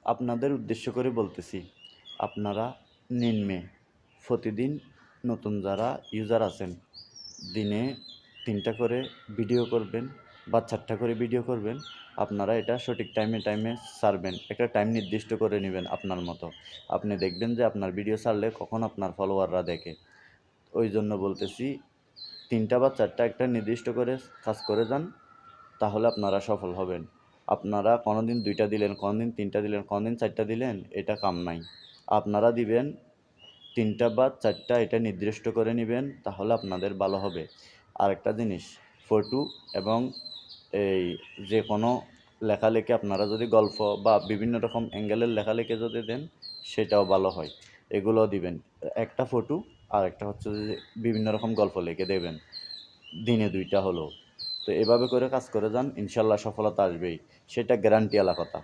আপনাদের উদ্দেশ্য করে বলতেছি, আপনারা নিম্নে প্রতিদিন নতুন যারা ইউজার আছেন দিনে 3টা করে ভিডিও করবেন বা 4টা করে ভিডিও করবেন। আপনারা এটা সঠিক টাইমে ছাড়বেন। একটা টাইম নির্দিষ্ট করে নেবেন আপনার মতো। আপনি দেখবেন যে আপনার ভিডিও ছাড়লে কখন আপনার ফলোয়াররা দেখে। ওই জন্য বলতেছি 3টা বা 4টা একটা নির্দিষ্ট করে কাজ করে যান, তাহলে আপনারা সফল হবেন। আপনারা কোনোদিন 2টা দিলেন, কোনোদিন 3টা দিলেন, কোনোদিন 4টা দিলেন, এটা কাম নাই। আপনারা দিবেন 3টা বা 4টা, এটা নির্দিষ্ট করে নেবেন, তাহলে আপনাদের ভালো হবে। আরেকটা জিনিস, ফটো এবং এই যে কোনো লেখালেখি আপনারা যদি গল্প বা বিভিন্ন রকম অ্যাঙ্গেলের লেখালেখি যদি দেন, সেটাও ভালো হয়। এগুলোও দিবেন। একটা ফটো আর একটা হচ্ছে যে বিভিন্ন রকম গল্প লিখে দেবেন, দিনে 2টা হলেও। তো এভাবে করে কাজ করে যান, ইনশাল্লাহ সফলতা আসবেই। সেটা গ্যারান্টিওয়ালা কথা।